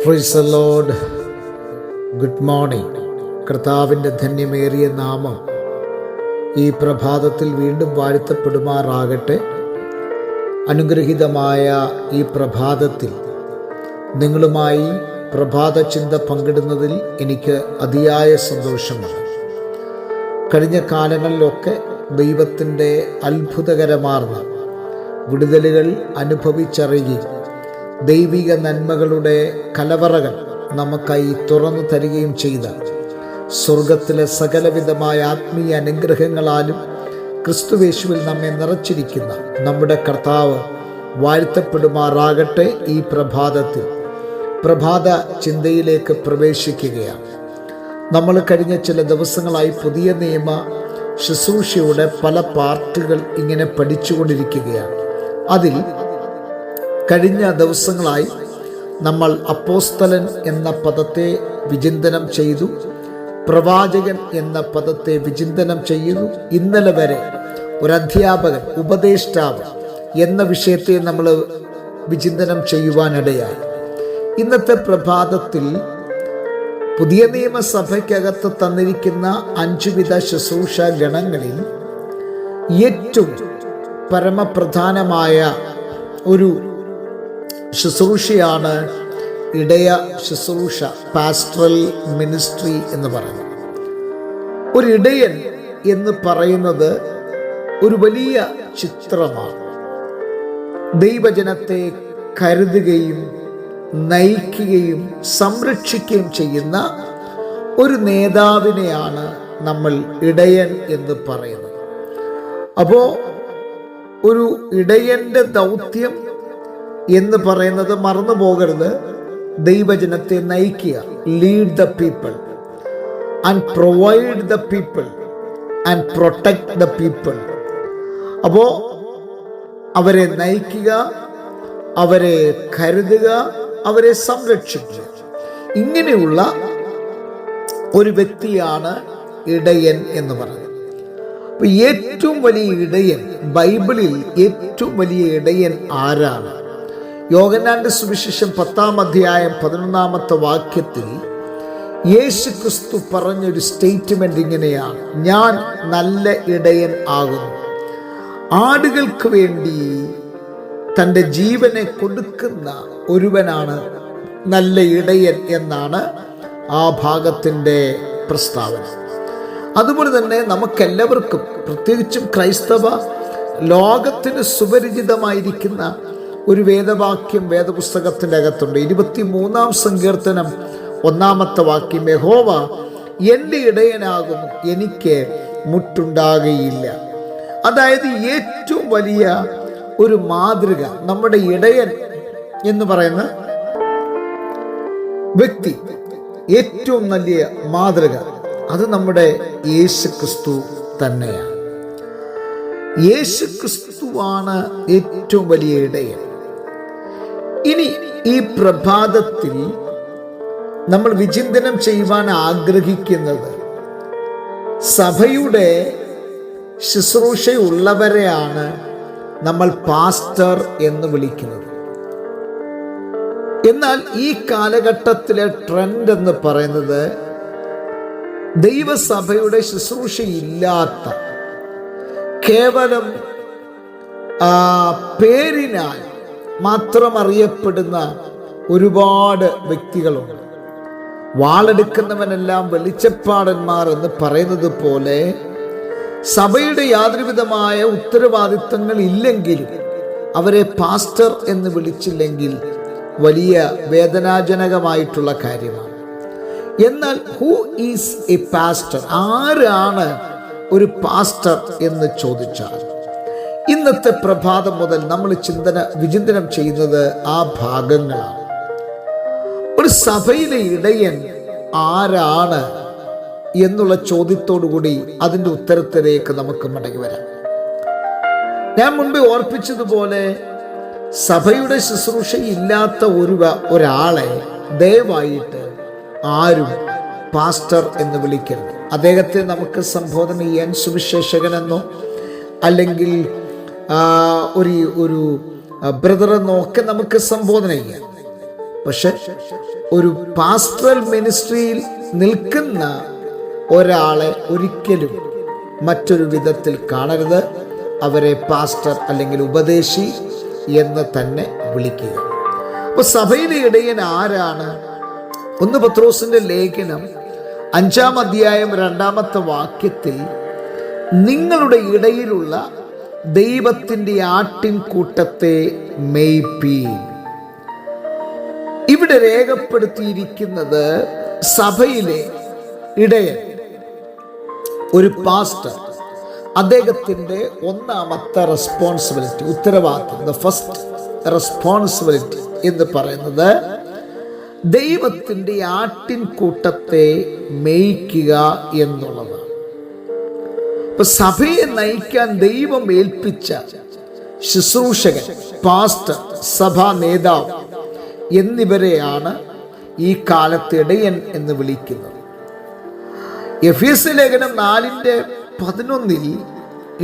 Praise the Lord. Good morning. കർത്താവിൻ്റെ ധന്യമേറിയ നാമം ഈ പ്രഭാതത്തിൽ വീണ്ടും വാഴ്ത്തപ്പെടുമാറാകട്ടെ. അനുഗ്രഹീതമായ ഈ പ്രഭാതത്തിൽ നിങ്ങളുമായി പ്രഭാത ചിന്ത പങ്കിടുന്നതിൽ എനിക്ക് അതിയായ സന്തോഷമാണ്. കഴിഞ്ഞ കാലങ്ങളിലൊക്കെ ദൈവത്തിൻ്റെ അത്ഭുതകരമാർന്ന വിടുതലുകൾ അനുഭവിച്ചറിയുകയും ദൈവിക നന്മകളുടെ കലവറകൾ നമുക്കായി തുറന്നു തരികയും ചെയ്ത സ്വർഗത്തിലെ സകലവിധമായ ആത്മീയ അനുഗ്രഹങ്ങളാലും ക്രിസ്തുവേശുവിൽ നമ്മെ നിറച്ചിരിക്കുന്ന നമ്മുടെ കർത്താവ് വാഴ്ത്തപ്പെടുമാറാകട്ടെ. ഈ പ്രഭാതത്തിൽ പ്രഭാത ചിന്തയിലേക്ക് പ്രവേശിക്കുകയാണ്. നമ്മൾ കഴിഞ്ഞ ചില ദിവസങ്ങളായി പുതിയ നിയമ ശുശ്രൂഷയുടെ പല പാർട്ടുകൾ ഇങ്ങനെ പഠിച്ചുകൊണ്ടിരിക്കുകയാണ്. അതിൽ കഴിഞ്ഞ ദിവസങ്ങളായി നമ്മൾ അപ്പോസ്തലൻ എന്ന പദത്തെ വിചിന്തനം ചെയ്തു, പ്രവാചകൻ എന്ന പദത്തെ വിചിന്തനം ചെയ്തു. ഇന്നലെ വരെ ഒരു അധ്യാപകൻ, ഉപദേഷ്ടാവ് എന്ന വിഷയത്തെ നമ്മൾ വിചിന്തനം ചെയ്യുവാനിടയായി. ഇന്നത്തെ പ്രഭാതത്തിൽ പുതിയ നിയമസഭയ്ക്കകത്ത് തന്നിരിക്കുന്ന 5 വിധ ശുശ്രൂഷ ഗണങ്ങളിൽ ഏറ്റവും പരമപ്രധാനമായ ഒരു ശുശ്രൂഷയാണ് ഇടയ ശുശ്രൂഷ, പാസ്റ്ററൽ മിനിസ്ട്രി എന്ന് പറയുന്നത്. ഒരു ഇടയൻ എന്ന് പറയുന്നത് ഒരു വലിയ ചിത്രമാണ്. ദൈവജനത്തെ കരുതുകയും നയിക്കുകയും സംരക്ഷിക്കുകയും ചെയ്യുന്ന ഒരു നേതാവിനെയാണ് നമ്മൾ ഇടയൻ എന്ന് പറയുന്നത്. അപ്പോൾ ഒരു ഇടയൻ്റെ ദൗത്യം എന്ന് പറയുന്നത് മറന്നു പോകരുത്. ദൈവജനത്തെ നയിക്കുക, lead the people and provide the people and protect the people. അപ്പോൾ അവരെ നയിക്കുക, അവരെ കരുതുക, അവരെ സംരക്ഷിക്കുക. ഇങ്ങനെയുള്ള ഒരു വ്യക്തിയാണ് ഇടയൻ എന്ന് പറയുന്നത്. അപ്പോൾ ഏറ്റവും വലിയ ഇടയൻ, ബൈബിളിൽ ഏറ്റവും വലിയ ഇടയൻ ആരാണ്? യോഹന്നാന്റെ സുവിശേഷം 10-ാം അധ്യായം 11-ാമത്തെ വാക്യത്തിൽ യേശു ക്രിസ്തു പറഞ്ഞൊരു സ്റ്റേറ്റ്മെന്റ് ഇങ്ങനെയാണ്: ഞാൻ നല്ല ഇടയൻ ആകുന്നു, ആടുകൾക്ക് വേണ്ടി തൻ്റെ ജീവനെ കൊടുക്കുന്ന ഒരുവനാണ് നല്ല ഇടയൻ എന്നാണ് ആ ഭാഗത്തിൻ്റെ പ്രസ്താവന. അതുപോലെ തന്നെ നമുക്കെല്ലാവർക്കും, പ്രത്യേകിച്ചും ക്രൈസ്തവ ലോകത്തിന് സുപരിചിതമായിരിക്കുന്ന ഒരു വേദവാക്യം വേദപുസ്തകത്തിൻ്റെ അകത്തുണ്ട്. 23-ാം സങ്കീർത്തനം 1-ാമത്തെ വാക്യം: യഹോവ എൻ്റെ ഇടയനാകുന്നു, എനിക്ക് മുട്ടുണ്ടാകുകയില്ല. അതായത് ഏറ്റവും വലിയ ഒരു മാതൃക, നമ്മുടെ ഇടയൻ എന്ന് പറയുന്ന വ്യക്തി, ഏറ്റവും വലിയ മാതൃക, അത് നമ്മുടെ യേശു ക്രിസ്തു തന്നെയാണ്. യേശു ക്രിസ്തുവാണ് ഏറ്റവും വലിയ ഇടയൻ. ഇനി ഈ പ്രഭാതത്തിൽ നമ്മൾ വിചിന്തനം ചെയ്യുവാൻ ആഗ്രഹിക്കുന്നത് സഭയുടെ ശുശ്രൂഷയുള്ളവരെയാണ് നമ്മൾ പാസ്റ്റർ എന്ന് വിളിക്കുന്നത്. എന്നാൽ ഈ കാലഘട്ടത്തിലെ ട്രെൻഡ് എന്ന് പറയുന്നത് ദൈവസഭയുടെ ശുശ്രൂഷയില്ലാത്ത, കേവലം പേരിനാൽ മാത്രം അറിയപ്പെടുന്ന ഒരുപാട് വ്യക്തികളുണ്ട്. വാളെടുക്കുന്നവനെല്ലാം വെളിച്ചപ്പാടന്മാർ എന്ന് പറയുന്നത് പോലെ സഭയുടെ യാതൊരുവിധമായ ഉത്തരവാദിത്തങ്ങൾ ഇല്ലെങ്കിലും അവരെ പാസ്റ്റർ എന്ന് വിളിച്ചില്ലെങ്കിൽ വലിയ വേദനാജനകമായിട്ടുള്ള കാര്യമാണ്. എന്നാൽ ഹൂ ഈസ് എ പാസ്റ്റർ? ആരാണ് ഒരു പാസ്റ്റർ എന്ന് ചോദിച്ചാൽ, ഇന്നത്തെ പ്രഭാതം മുതൽ നമ്മൾ വിചിന്തനം ചെയ്യുന്നത് ആ ഭാഗങ്ങളാണ്. ഒരു സഭയിലെ ഇടയൻ ആരാണ് എന്നുള്ള ചോദ്യത്തോടുകൂടി അതിൻ്റെ ഉത്തരത്തിലേക്ക് നമുക്ക് മടങ്ങി വരാം. ഞാൻ മുൻപ് ഓർപ്പിച്ചതുപോലെ സഭയുടെ ശുശ്രൂഷയില്ലാത്ത ഒരാളെ ദയവായിട്ട് ആരും പാസ്റ്റർ എന്ന് വിളിക്കരുത്. അദ്ദേഹത്തെ നമുക്ക് സംബോധന ചെയ്യാൻ സുവിശേഷകനെന്നോ അല്ലെങ്കിൽ ഒരു ബ്രദറെന്നോ ഒക്കെ നമുക്ക് സംബോധന ചെയ്യാം. പക്ഷെ ഒരു പാസ്റ്ററൽ മിനിസ്ട്രിയിൽ നിൽക്കുന്ന ഒരാളെ ഒരിക്കലും മറ്റൊരു വിധത്തിൽ കാണരുത്. അവരെ പാസ്റ്റർ അല്ലെങ്കിൽ ഉപദേശി എന്ന് തന്നെ വിളിക്കുക. അപ്പോൾ സഭയിലെ ഇടയൻ ആരാണ്? 1 പത്രോസിന്റെ ലേഖനം 5-ാം അധ്യായം 2-ാമത്തെ വാക്യത്തിൽ നിങ്ങളുടെ ഇടയിലുള്ള ദൈവത്തിൻ്റെ ആട്ടിൻകൂട്ടത്തെ മേയ്പ്പീൻ. ഇവിടെ രേഖപ്പെടുത്തിയിരിക്കുന്നത് സഭയിലെ ഇടയൻ, ഒരു പാസ്റ്റർ, അദ്ദേഹത്തിൻ്റെ ഒന്നാമത്തെ റെസ്പോൺസിബിലിറ്റി, ഉത്തരവാദിത്വം, ദ ഫസ്റ്റ് റെസ്പോൺസിബിലിറ്റി എന്ന് പറയുന്നത് ദൈവത്തിൻ്റെ ആട്ടിൻകൂട്ടത്തെ മേയ്ക്കുക എന്നുള്ളതാണ്. ഇപ്പൊ സഭയെ നയിക്കാൻ ദൈവം ഏൽപ്പിച്ച ശുശ്രൂഷകൻ, പാസ്റ്റർ, സഭാ നേതാവ് എന്നിവരെയാണ് ഈ കാലത്ത് ഇടയൻ എന്ന് വിളിക്കുന്നത്. എഫേസ്യ ലേഖനം 4:11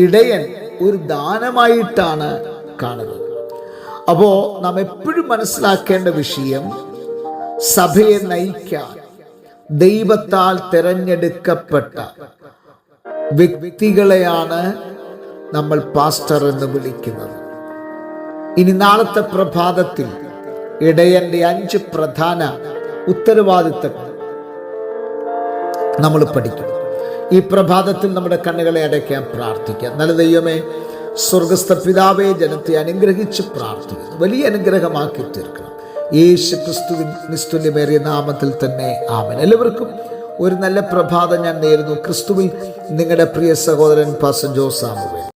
ഇടയൻ ഒരു ദാനമായിട്ടാണ് കാണുന്നത്. അപ്പോ നാം എപ്പോഴും മനസ്സിലാക്കേണ്ട വിഷയം, സഭയെ നയിക്കാൻ ദൈവത്താൽ തിരഞ്ഞെടുക്കപ്പെട്ട വ്യക്തികളെയാണ് നമ്മൾ പാസ്റ്റർ എന്ന് വിളിക്കുന്നത്. ഇനി നാളത്തെ പ്രഭാതത്തിൽ ഇടയന്റെ 5 പ്രധാന ഉത്തരവാദിത്തങ്ങൾ നമ്മൾ പഠിക്കും. ഈ പ്രഭാതത്തിൽ നമ്മുടെ കണ്ണുകളെ അടയ്ക്കാൻ പ്രാർത്ഥിക്കാം. നല്ല ദൈവമേ, സ്വർഗസ്ഥ പിതാവേ, ജനത്തെ അനുഗ്രഹിച്ച് പ്രാർത്ഥിക്കുന്നു, വലിയ അനുഗ്രഹമാക്കി തീർക്കണം. യേശു ക്രിസ്തുവിൻ നിസ്തുല്യമേറിയ നാമത്തിൽ തന്നെ ആമേൻ. എല്ലാവർക്കും ഒരു നല്ല പ്രഭാതം ഞാൻ നേരുന്നു. ക്രിസ്തുവിൽ നിങ്ങളുടെ പ്രിയ സഹോദരൻ പാസ്റ്റർ ജോസ് സാമുവേൽ.